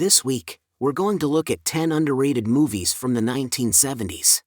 This week, we're going to look at 10 underrated movies from the 1970s.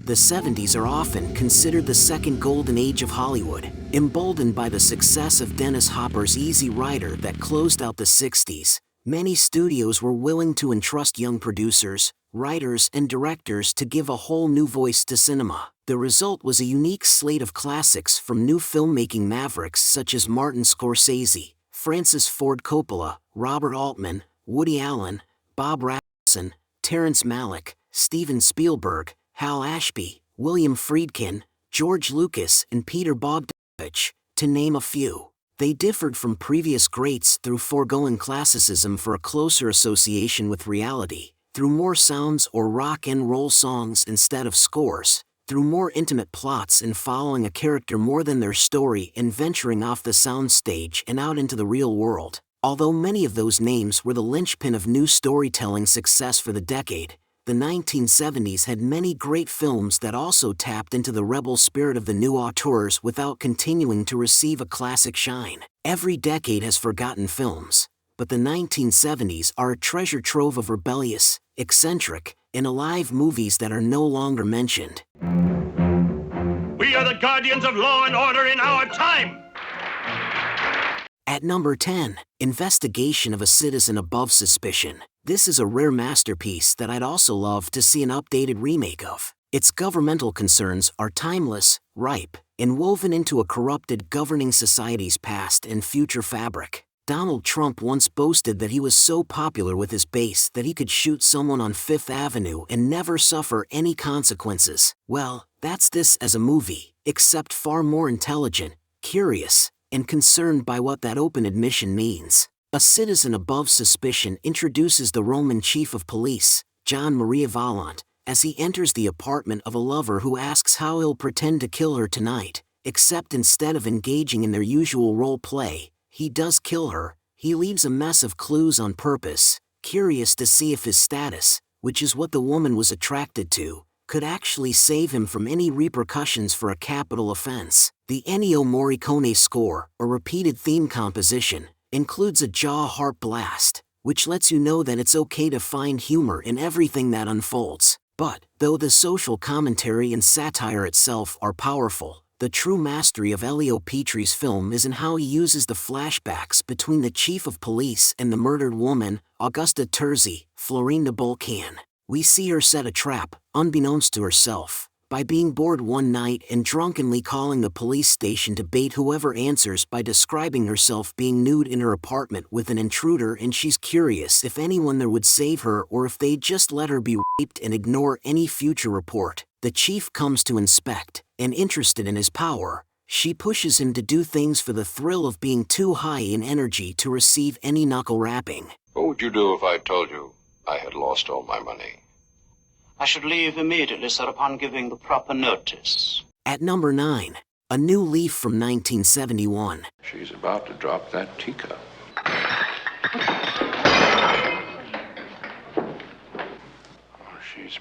The 70s are often considered the second golden age of Hollywood, emboldened by the success of Dennis Hopper's Easy Rider that closed out the 60s. Many studios were willing to entrust young producers, writers, and directors to give a whole new voice to cinema. The result was a unique slate of classics from new filmmaking mavericks such as Martin Scorsese, Francis Ford Coppola, Robert Altman, Woody Allen, Bob Raffleson, Terrence Malick, Steven Spielberg, Hal Ashby, William Friedkin, George Lucas, and Peter Bogdanovich, to name a few. They differed from previous greats through foregoing classicism for a closer association with reality, through more sounds or rock and roll songs instead of scores, through more intimate plots and following a character more than their story and venturing off the soundstage and out into the real world. Although many of those names were the linchpin of new storytelling success for the decade, the 1970s had many great films that also tapped into the rebel spirit of the new auteurs without continuing to receive a classic shine. Every decade has forgotten films, but the 1970s are a treasure trove of rebellious, eccentric, and alive movies that are no longer mentioned. We are the guardians of law and order in our time! At number 10, Investigation of a Citizen Above Suspicion. This is a rare masterpiece that I'd also love to see an updated remake of. Its governmental concerns are timeless, ripe, and woven into a corrupted governing society's past and future fabric. Donald Trump once boasted that he was so popular with his base that he could shoot someone on Fifth Avenue and never suffer any consequences. Well, that's this as a movie, except far more intelligent, curious, and concerned by what that open admission means. A Citizen Above Suspicion introduces the Roman chief of police, John Maria Vallant, as he enters the apartment of a lover who asks how he'll pretend to kill her tonight, except instead of engaging in their usual role play, he does kill her. He leaves a mess of clues on purpose, curious to see if his status, which is what the woman was attracted to, could actually save him from any repercussions for a capital offense. The Ennio Morricone score, a repeated theme composition, includes a jaw harp blast, which lets you know that it's okay to find humor in everything that unfolds. But, though the social commentary and satire itself are powerful, the true mastery of Elio Petri's film is in how he uses the flashbacks between the chief of police and the murdered woman, Augusta Terzi, Florinda Bolcan. We see her set a trap, unbeknownst to herself, by being bored one night and drunkenly calling the police station to bait whoever answers by describing herself being nude in her apartment with an intruder, and she's curious if anyone there would save her or if they'd just let her be raped and ignore any future report. The chief comes to inspect, and interested in his power, she pushes him to do things for the thrill of being too high in energy to receive any knuckle rapping. What would you do if I told you I had lost all my money? I should leave immediately, sir, upon giving the proper notice. At number 9, A New Leaf from 1971. She's about to drop that teacup. Oh, she's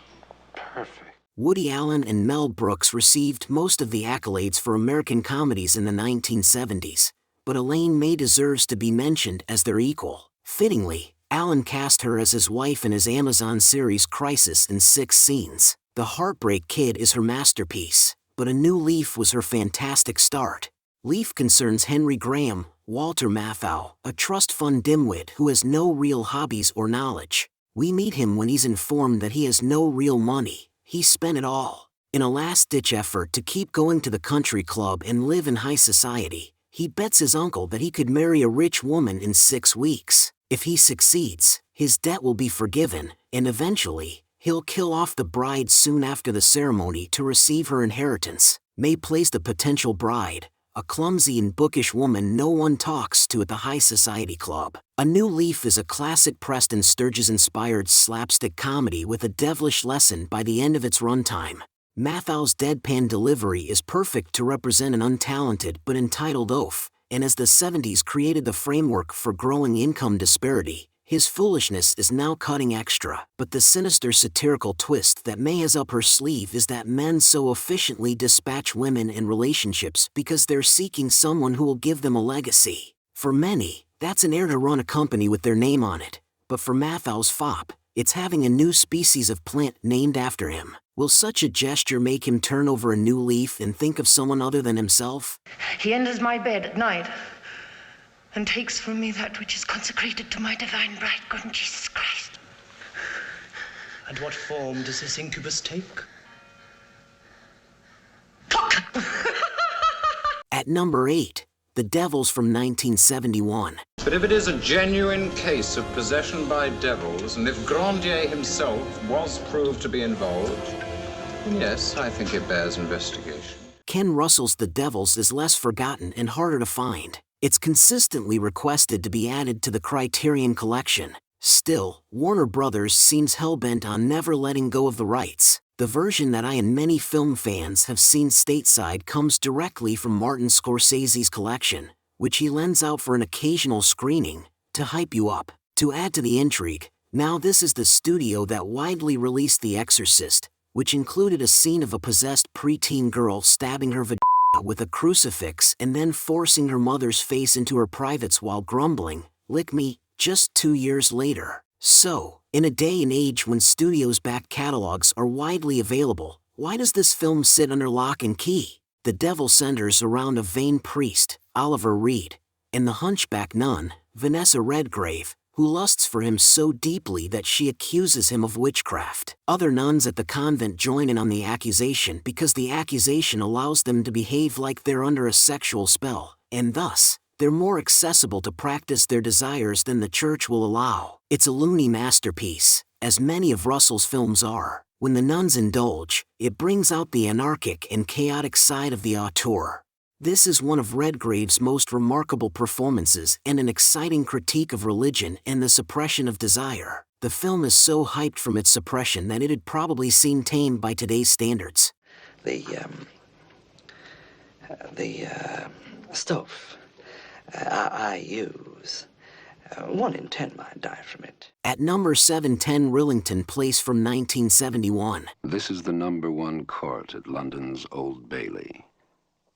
perfect. Woody Allen and Mel Brooks received most of the accolades for American comedies in the 1970s, but Elaine May deserves to be mentioned as their equal. Fittingly, Allen cast her as his wife in his Amazon series Crisis in 6 scenes. The Heartbreak Kid is her masterpiece, but A New Leaf was her fantastic start. Leaf concerns Henry Graham, Walter Matthau, a trust fund dimwit who has no real hobbies or knowledge. We meet him when he's informed that he has no real money. He spent it all. In a last-ditch effort to keep going to the country club and live in high society, he bets his uncle that he could marry a rich woman in 6 weeks. If he succeeds, his debt will be forgiven, and eventually, he'll kill off the bride soon after the ceremony to receive her inheritance. May plays the potential bride, a clumsy and bookish woman no one talks to at the high society club. A New Leaf is a classic Preston Sturges-inspired slapstick comedy with a devilish lesson by the end of its runtime. Mathau's deadpan delivery is perfect to represent an untalented but entitled oaf, and as the 70s created the framework for growing income disparity, his foolishness is now cutting extra. But the sinister satirical twist that May has up her sleeve is that men so efficiently dispatch women in relationships because they're seeking someone who will give them a legacy. For many, that's an heir to run a company with their name on it. But for Matthau's fop, it's having a new species of plant named after him. Will such a gesture make him turn over a new leaf and think of someone other than himself? He enters my bed at night and takes from me that which is consecrated to my divine bridegroom, Jesus Christ. And what form does this incubus take? Cock! At number 8, The Devils from 1971. But if it is a genuine case of possession by devils, and if Grandier himself was proved to be involved, then yes, I think it bears investigation. Ken Russell's The Devils is less forgotten and harder to find. It's consistently requested to be added to the Criterion Collection. Still, Warner Brothers seems hell-bent on never letting go of the rights. The version that I and many film fans have seen stateside comes directly from Martin Scorsese's collection, which he lends out for an occasional screening, to hype you up. To add to the intrigue, now this is the studio that widely released The Exorcist, which included a scene of a possessed preteen girl stabbing her vagina with a crucifix and then forcing her mother's face into her privates while grumbling, "Lick me," just 2 years later. So, in a day and age when studios' back catalogs are widely available, why does this film sit under lock and key? The Devil centers around a vain priest, Oliver Reed, and the hunchback nun, Vanessa Redgrave, who lusts for him so deeply that she accuses him of witchcraft. Other nuns at the convent join in on the accusation because the accusation allows them to behave like they're under a sexual spell, and thus, they're more accessible to practice their desires than the church will allow. It's a loony masterpiece, as many of Russell's films are. When the nuns indulge, it brings out the anarchic and chaotic side of the auteur. This is one of Redgrave's most remarkable performances and an exciting critique of religion and the suppression of desire. The film is so hyped from its suppression that it'd probably seem tame by today's standards. The stuff I use, 1 in 10 might die from it. At number 7, 10 Rillington Place from 1971. This is the #1 court at London's Old Bailey.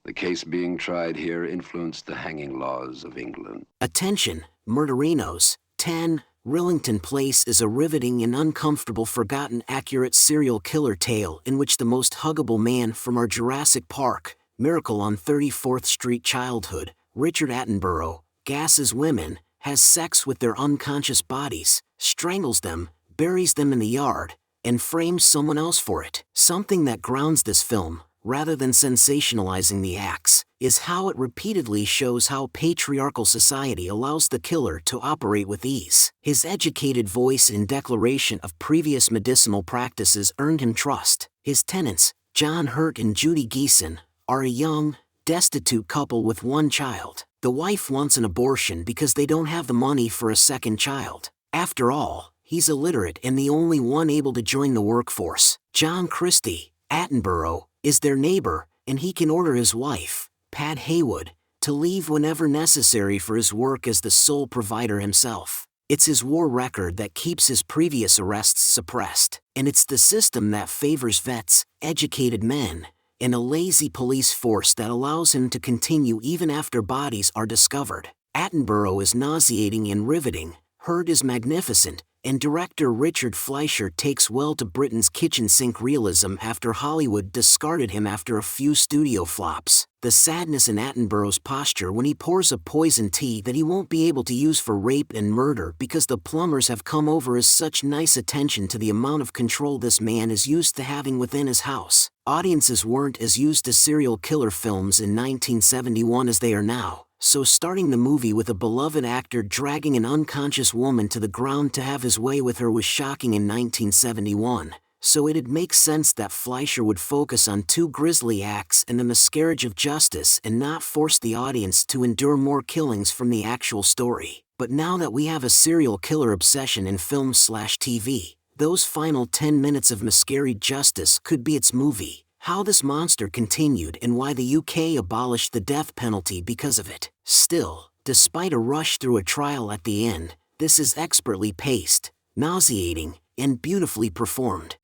The case being tried here influenced the hanging laws of England. Attention, murderinos. 10 Rillington Place is a riveting and uncomfortable forgotten accurate serial killer tale in which the most huggable man from our Jurassic Park, Miracle on 34th Street childhood, Richard Attenborough, gasses women, has sex with their unconscious bodies, strangles them, buries them in the yard, and frames someone else for it. Something that grounds this film, rather than sensationalizing the acts, is how it repeatedly shows how patriarchal society allows the killer to operate with ease. His educated voice and declaration of previous medicinal practices earned him trust. His tenants, John Hurt and Judy Geeson, are a young, destitute couple with 1 child. The wife wants an abortion because they don't have the money for a second child. After all, he's illiterate and the only one able to join the workforce. John Christie, Attenborough, is their neighbor, and he can order his wife, Pat Haywood, to leave whenever necessary for his work as the sole provider himself. It's his war record that keeps his previous arrests suppressed, and it's the system that favors vets, educated men, and a lazy police force that allows him to continue even after bodies are discovered. Attenborough is nauseating and riveting, Hurd is magnificent, and director Richard Fleischer takes well to Britain's kitchen sink realism after Hollywood discarded him after a few studio flops. The sadness in Attenborough's posture when he pours a poison tea that he won't be able to use for rape and murder because the plumbers have come over is such nice attention to the amount of control this man is used to having within his house. Audiences weren't as used to serial killer films in 1971 as they are now. So starting the movie with a beloved actor dragging an unconscious woman to the ground to have his way with her was shocking in 1971, so it'd make sense that Fleischer would focus on 2 grisly acts and the miscarriage of justice and not force the audience to endure more killings from the actual story. But now that we have a serial killer obsession in film/TV, those final 10 minutes of miscarried justice could be its movie. How this monster continued and why the UK abolished the death penalty because of it. Still, despite a rush through a trial at the end, this is expertly paced, nauseating, and beautifully performed.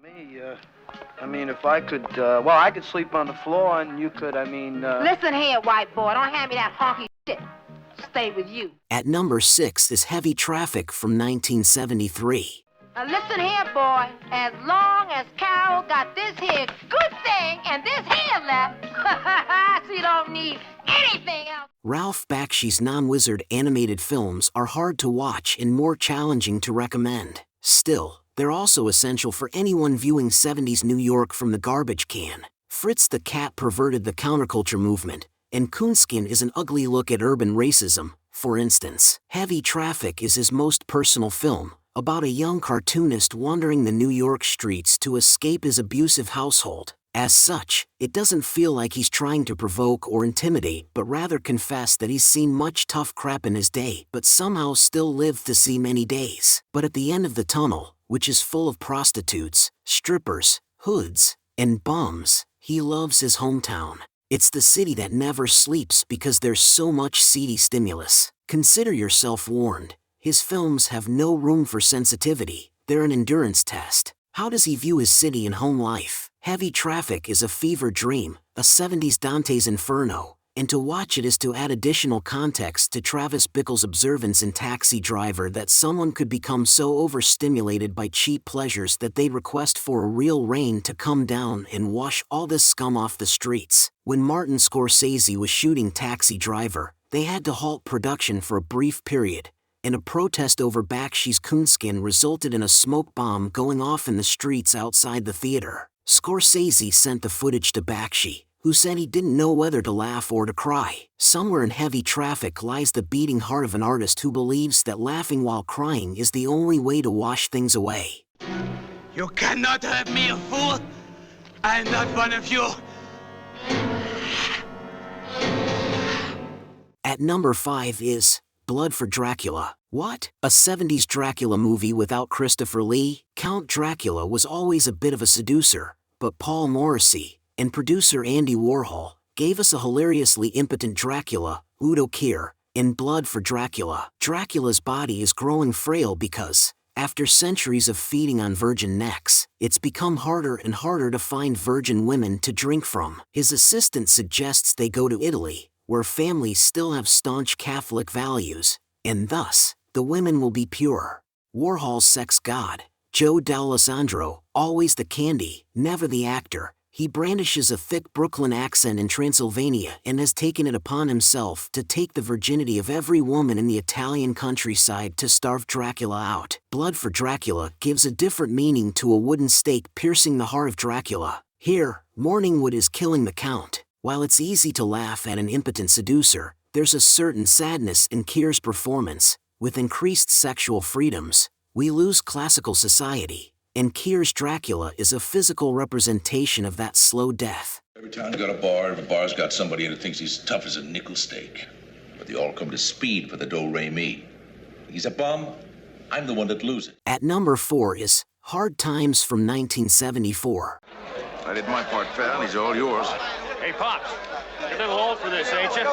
If I could, I could sleep on the floor and you could, Listen here, white boy, don't hand me that honky shit. stay with you. At number 6 is Heavy Traffic from 1973. Now listen here, boy. As long as Carol got this here good thing and this here left, she don't need anything else. Ralph Bakshi's non-wizard animated films are hard to watch and more challenging to recommend. Still, they're also essential for anyone viewing 70s New York from the garbage can. Fritz the Cat perverted the counterculture movement, and Coonskin is an ugly look at urban racism. For instance, Heavy Traffic is his most personal film, about a young cartoonist wandering the New York streets to escape his abusive household. As such, it doesn't feel like he's trying to provoke or intimidate, but rather confess that he's seen much tough crap in his day, but somehow still lived to see many days. But at the end of the tunnel, which is full of prostitutes, strippers, hoods, and bums, he loves his hometown. It's the city that never sleeps because there's so much seedy stimulus. Consider yourself warned. His films have no room for sensitivity, they're an endurance test. How does he view his city and home life? Heavy Traffic is a fever dream, a 70s Dante's Inferno, and to watch it is to add additional context to Travis Bickle's observance in Taxi Driver that someone could become so overstimulated by cheap pleasures that they'd request for a real rain to come down and wash all this scum off the streets. When Martin Scorsese was shooting Taxi Driver, they had to halt production for a brief period, and a protest over Bakshi's Coonskin resulted in a smoke bomb going off in the streets outside the theater. Scorsese sent the footage to Bakshi, who said he didn't know whether to laugh or to cry. Somewhere in Heavy Traffic lies the beating heart of an artist who believes that laughing while crying is the only way to wash things away. You cannot have me a fool. I am not one of you. At number 5 is Blood for Dracula. What? A 70s Dracula movie without Christopher Lee? Count Dracula was always a bit of a seducer, but Paul Morrissey and producer Andy Warhol gave us a hilariously impotent Dracula, Udo Kier, in Blood for Dracula. Dracula's body is growing frail because, after centuries of feeding on virgin necks, it's become harder and harder to find virgin women to drink from. His assistant suggests they go to Italy, where families still have staunch Catholic values, and thus, the women will be pure. Warhol's sex god, Joe D'Alessandro, always the candy, never the actor, he brandishes a thick Brooklyn accent in Transylvania and has taken it upon himself to take the virginity of every woman in the Italian countryside to starve Dracula out. Blood for Dracula gives a different meaning to a wooden stake piercing the heart of Dracula. Here, Morningwood is killing the Count. While it's easy to laugh at an impotent seducer, there's a certain sadness in Kier's performance. With increased sexual freedoms, we lose classical society, and Kier's Dracula is a physical representation of that slow death. Every town's got a bar, every bar's got somebody in it thinks he's tough as a nickel steak. But they all come to speed for the do-re-mi. He's a bum, I'm the one that loses. At number 4 is Hard Times from 1974. I did my part, pal. He's all yours. Hey, Pops, you're a little old for this, ain't you?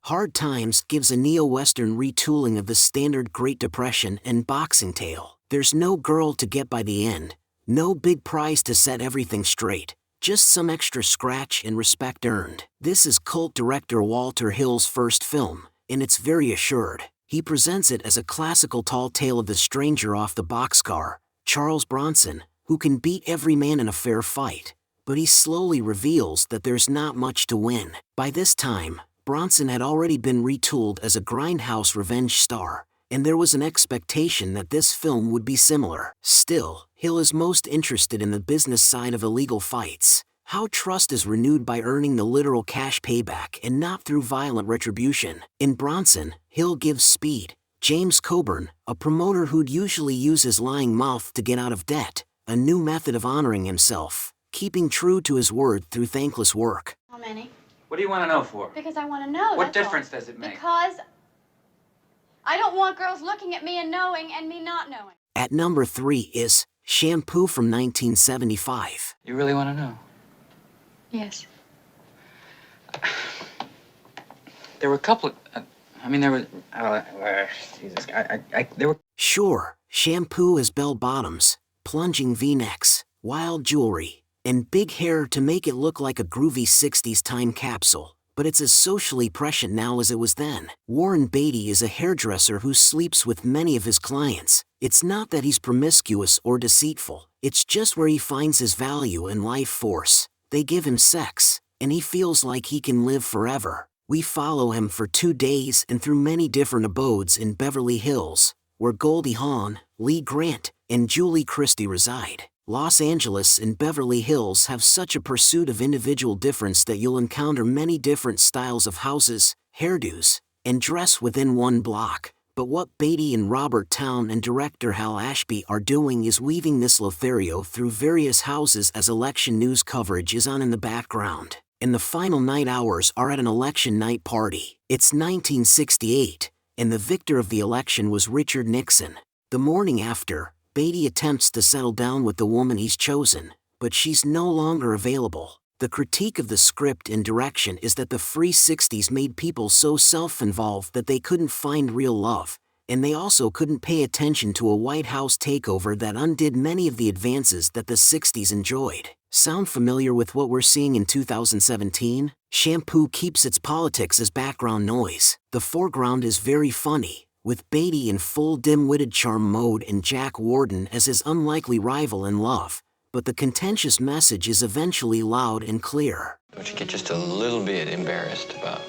Hard Times gives a neo-Western retooling of the standard Great Depression and boxing tale. There's no girl to get by the end, no big prize to set everything straight, just some extra scratch and respect earned. This is cult director Walter Hill's first film, and it's very assured. He presents it as a classical tall tale of the stranger off the boxcar, Charles Bronson, who can beat every man in a fair fight, but he slowly reveals that there's not much to win. By this time, Bronson had already been retooled as a grindhouse revenge star, and there was an expectation that this film would be similar. Still, Hill is most interested in the business side of illegal fights, how trust is renewed by earning the literal cash payback and not through violent retribution. In Bronson, Hill gives Speed, James Coburn, a promoter who'd usually use his lying mouth to get out of debt, a new method of honoring himself, keeping true to his word through thankless work. How many? What do you want to know for? Because I want to know. What difference does it make? Because I don't want girls looking at me and knowing and me not knowing. At number 3 is Shampoo from 1975. You really want to know? Yes. There were a couple of, there were, there were... Sure, Shampoo has bell-bottoms, plunging V-necks, wild jewelry, and big hair to make it look like a groovy 60s time capsule. but it's as socially prescient now as it was then. Warren Beatty is a hairdresser who sleeps with many of his clients. It's not that he's promiscuous or deceitful, it's just where he finds his value and life force. They give him sex, and he feels like he can live forever. We follow him for 2 days and through many different abodes in Beverly Hills, where Goldie Hawn, Lee Grant, and Julie Christie reside. Los Angeles and Beverly Hills have such a pursuit of individual difference that you'll encounter many different styles of houses, hairdos, and dress within one block. But what Beatty and Robert Towne and director Hal Ashby are doing is weaving this Lothario through various houses as election news coverage is on in the background. And the final night hours are at an election night party. It's 1968, and the victor of the election was Richard Nixon. The morning after, Beatty attempts to settle down with the woman he's chosen, but she's no longer available. The critique of the script and direction is that the free 60s made people so self-involved that they couldn't find real love, and they also couldn't pay attention to a White House takeover that undid many of the advances that the 60s enjoyed. Sound familiar with what we're seeing in 2017? Shampoo keeps its politics as background noise. The foreground is very funny, with Beatty in full dim-witted charm mode and Jack Warden as his unlikely rival in love. But the contentious message is eventually loud and clear. Don't you get just a little bit embarrassed about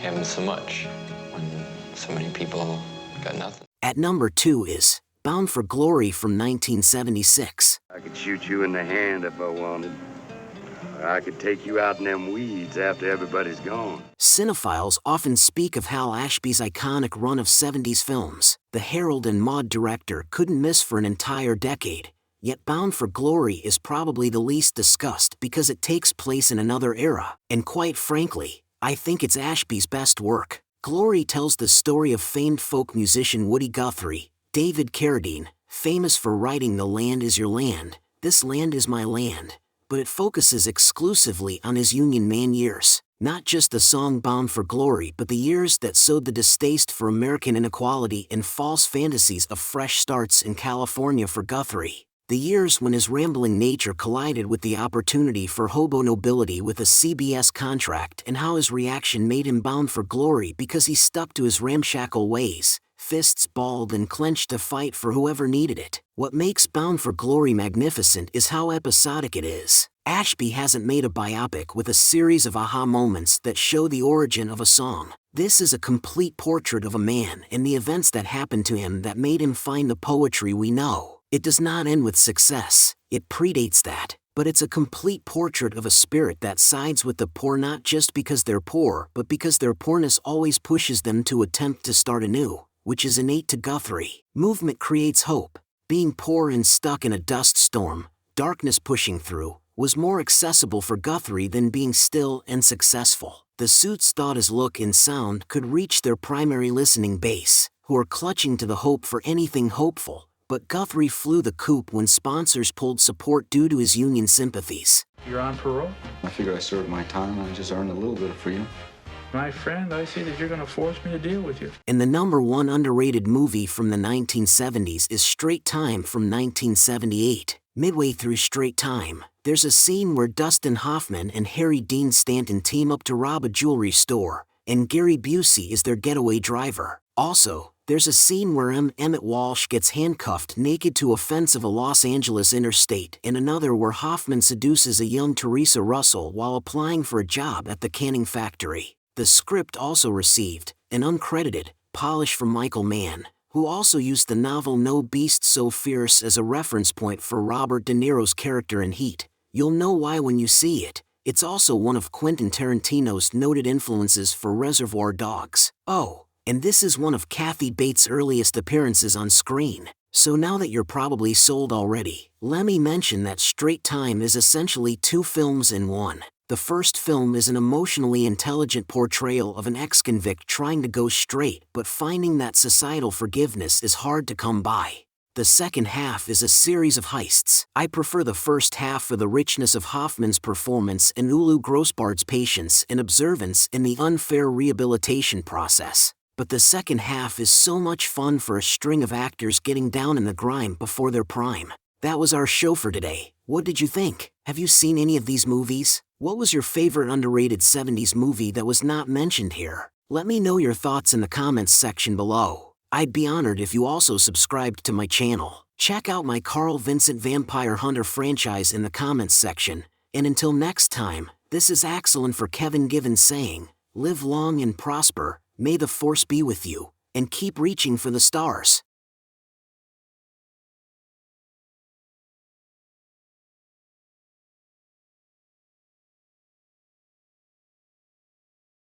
having so much when so many people got nothing? At number 2 is Bound for Glory from 1976. I could shoot you in the hand if I wanted. Or I could take you out in them weeds after everybody's gone. Cinephiles often speak of Hal Ashby's iconic run of 70s films. The Harold and Maude director couldn't miss for an entire decade. Yet Bound for Glory is probably the least discussed because it takes place in another era. And quite frankly, I think it's Ashby's best work. Glory tells the story of famed folk musician Woody Guthrie, David Carradine, famous for writing The Land Is Your Land, This Land Is My Land, but it focuses exclusively on his Union Man years. Not just the song Bound for Glory, but the years that sowed the distaste for American inequality and false fantasies of fresh starts in California for Guthrie. The years when his rambling nature collided with the opportunity for hobo nobility with a CBS contract, and how his reaction made him bound for glory because he stuck to his ramshackle ways, fists balled and clenched to fight for whoever needed it. What makes Bound for Glory magnificent is how episodic it is. Ashby hasn't made a biopic with a series of aha moments that show the origin of a song. This is a complete portrait of a man and the events that happened to him that made him find the poetry we know. It does not end with success, it predates that, but it's a complete portrait of a spirit that sides with the poor not just because they're poor, but because their poorness always pushes them to attempt to start anew, which is innate to Guthrie. Movement creates hope. Being poor and stuck in a dust storm, darkness pushing through, was more accessible for Guthrie than being still and successful. The Suits thought his look and sound could reach their primary listening base, who are clutching to the hope for anything hopeful. But Guthrie flew the coop when sponsors pulled support due to his union sympathies. You're on parole? I figured I served my time and I just earned a little bit of freedom. My friend, I see that you're going to force me to deal with you. And the number 1 underrated movie from the 1970s is Straight Time from 1978. Midway through Straight Time, there's a scene where Dustin Hoffman and Harry Dean Stanton team up to rob a jewelry store, and Gary Busey is their getaway driver. Also, there's a scene where Emmett Walsh gets handcuffed naked to a fence of a Los Angeles interstate, and another where Hoffman seduces a young Teresa Russell while applying for a job at the canning factory. The script also received an uncredited polish from Michael Mann, who also used the novel No Beast So Fierce as a reference point for Robert De Niro's character in Heat. You'll know why when you see it. It's also one of Quentin Tarantino's noted influences for Reservoir Dogs. Oh, and this is one of Kathy Bates' earliest appearances on screen. So now that you're probably sold already, let me mention that Straight Time is essentially 2 films in one. The first film is an emotionally intelligent portrayal of an ex-convict trying to go straight but finding that societal forgiveness is hard to come by. The second half is a series of heists. I prefer the first half for the richness of Hoffman's performance and Ulu Grossbard's patience and observance in the unfair rehabilitation process. But the second half is so much fun for a string of actors getting down in the grime before their prime. That was our show for today. What did you think? Have you seen any of these movies? What was your favorite underrated 70s movie that was not mentioned here? Let me know your thoughts in the comments section below. I'd be honored if you also subscribed to my channel. Check out my Carl Vincent Vampire Hunter franchise in the comments section. And until next time, this is Axel and for Kevin Given saying, live long and prosper, may the force be with you, and keep reaching for the stars.